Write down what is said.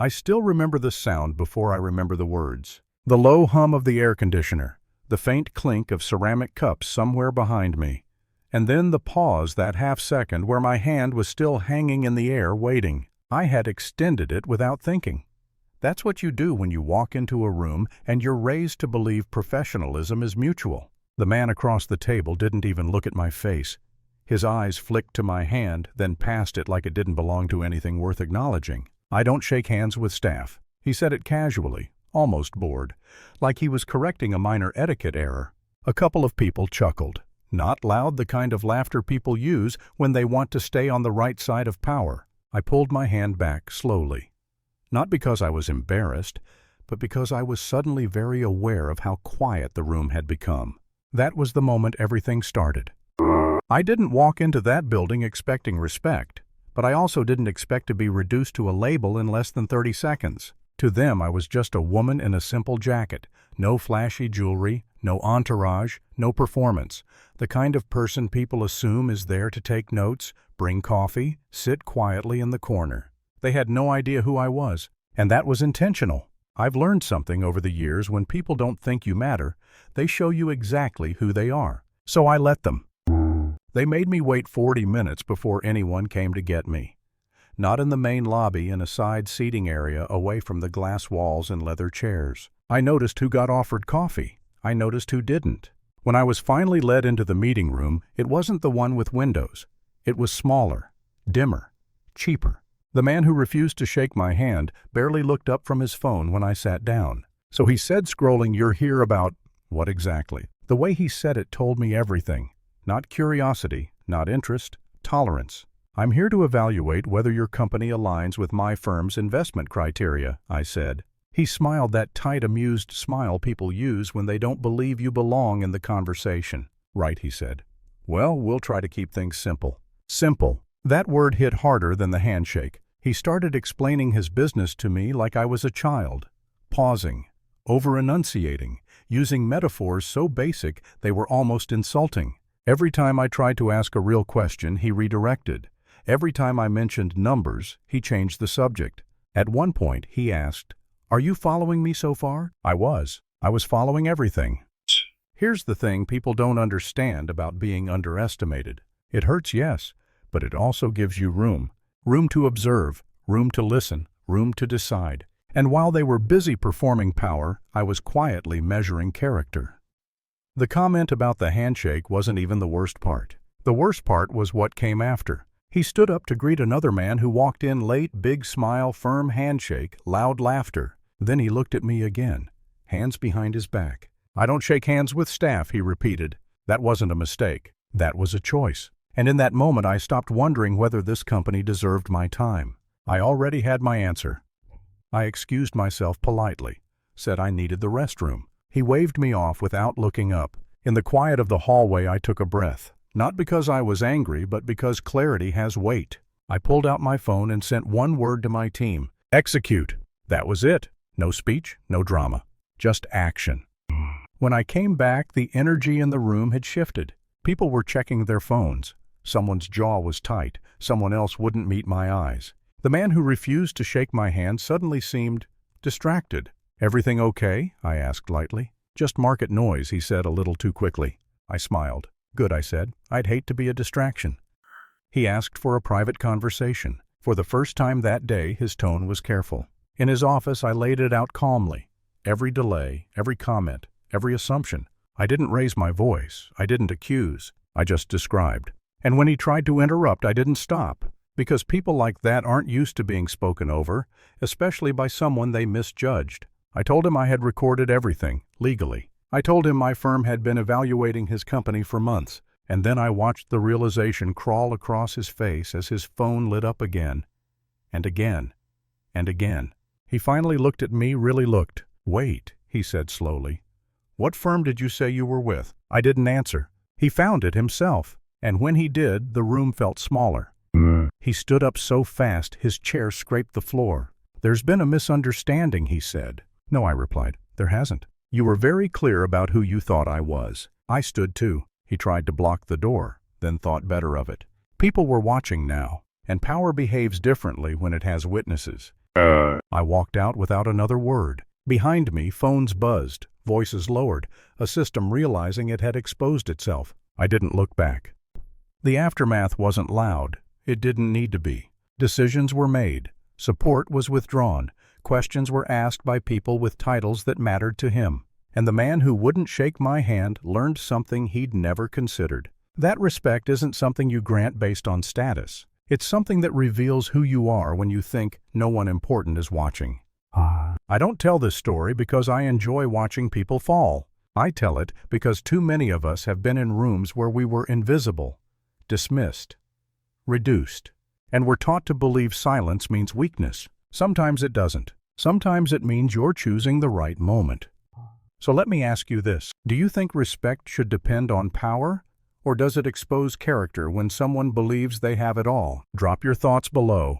I still remember the sound before I remember the words. The low hum of the air conditioner, the faint clink of ceramic cups somewhere behind me, and then the pause, that half-second where my hand was still hanging in the air waiting. I had extended it without thinking. That's what you do when you walk into a room and you're raised to believe professionalism is mutual. The man across the table didn't even look at my face. His eyes flicked to my hand, then past it like it didn't belong to anything worth acknowledging. "I don't shake hands with staff." He said it casually, almost bored, like he was correcting a minor etiquette error. A couple of people chuckled. Not loud, the kind of laughter people use when they want to stay on the right side of power. I pulled my hand back slowly. Not because I was embarrassed, but because I was suddenly very aware of how quiet the room had become. That was the moment everything started. I didn't walk into that building expecting respect, but I also didn't expect to be reduced to a label in less than 30 seconds. To them, I was just a woman in a simple jacket, no flashy jewelry, no entourage, no performance, the kind of person people assume is there to take notes, bring coffee, sit quietly in the corner. They had no idea who I was, and that was intentional. I've learned something over the years: when people don't think you matter, they show you exactly who they are. So I let them. They made me wait 40 minutes before anyone came to get me. Not in the main lobby, in a side seating area away from the glass walls and leather chairs. I noticed who got offered coffee. I noticed who didn't. When I was finally led into the meeting room, it wasn't the one with windows. It was smaller, dimmer, cheaper. The man who refused to shake my hand barely looked up from his phone when I sat down. So he said, scrolling, "You're here about..." What exactly? The way he said it told me everything. Not curiosity, not interest, tolerance. "I'm here to evaluate whether your company aligns with my firm's investment criteria," I said. He smiled, that tight, amused smile people use when they don't believe you belong in the conversation. "Right," he said. "Well, we'll try to keep things simple." Simple. That word hit harder than the handshake. He started explaining his business to me like I was a child. Pausing, over-enunciating, using metaphors so basic they were almost insulting. Every time I tried to ask a real question, he redirected. Every time I mentioned numbers, he changed the subject. At one point, he asked, "Are you following me so far?" I was. I was following everything. Here's the thing people don't understand about being underestimated. It hurts, yes, but it also gives you room. Room to observe, room to listen, room to decide. And while they were busy performing power, I was quietly measuring character. The comment about the handshake wasn't even the worst part. The worst part was what came after. He stood up to greet another man who walked in late, big smile, firm handshake, loud laughter. Then he looked at me again, hands behind his back. "I don't shake hands with staff," he repeated. That wasn't a mistake. That was a choice. And in that moment, I stopped wondering whether this company deserved my time. I already had my answer. I excused myself politely, said I needed the restroom. He waved me off without looking up. In the quiet of the hallway, I took a breath. Not because I was angry, but because clarity has weight. I pulled out my phone and sent one word to my team: execute. That was it. No speech, no drama. Just action. When I came back, the energy in the room had shifted. People were checking their phones. Someone's jaw was tight. Someone else wouldn't meet my eyes. The man who refused to shake my hand suddenly seemed distracted. "Everything okay?" I asked lightly. "Just market noise," he said a little too quickly. I smiled. "Good," I said. "I'd hate to be a distraction." He asked for a private conversation. For the first time that day, his tone was careful. In his office, I laid it out calmly. Every delay, every comment, every assumption. I didn't raise my voice. I didn't accuse. I just described. And when he tried to interrupt, I didn't stop. Because people like that aren't used to being spoken over, especially by someone they misjudged. I told him I had recorded everything, legally. I told him my firm had been evaluating his company for months, and then I watched the realization crawl across his face as his phone lit up again, and again, and again. He finally looked at me, really looked. "Wait," he said slowly. "What firm did you say you were with?" I didn't answer. He found it himself, and when he did, the room felt smaller. He stood up so fast, his chair scraped the floor. "There's been a misunderstanding," he said. "No," I replied. "There hasn't. You were very clear about who you thought I was." I stood too. He tried to block the door, then thought better of it. People were watching now, and power behaves differently when it has witnesses. I walked out without another word. Behind me, phones buzzed, voices lowered, a system realizing it had exposed itself. I didn't look back. The aftermath wasn't loud. It didn't need to be. Decisions were made. Support was withdrawn. Questions were asked by people with titles that mattered to him. And the man who wouldn't shake my hand learned something he'd never considered. That respect isn't something you grant based on status. It's something that reveals who you are when you think no one important is watching. I don't tell this story because I enjoy watching people fall. I tell it because too many of us have been in rooms where we were invisible, dismissed, reduced, and we're taught to believe silence means weakness. Sometimes it doesn't. Sometimes it means you're choosing the right moment. So let me ask you this. Do you think respect should depend on power? Or does it expose character when someone believes they have it all? Drop your thoughts below.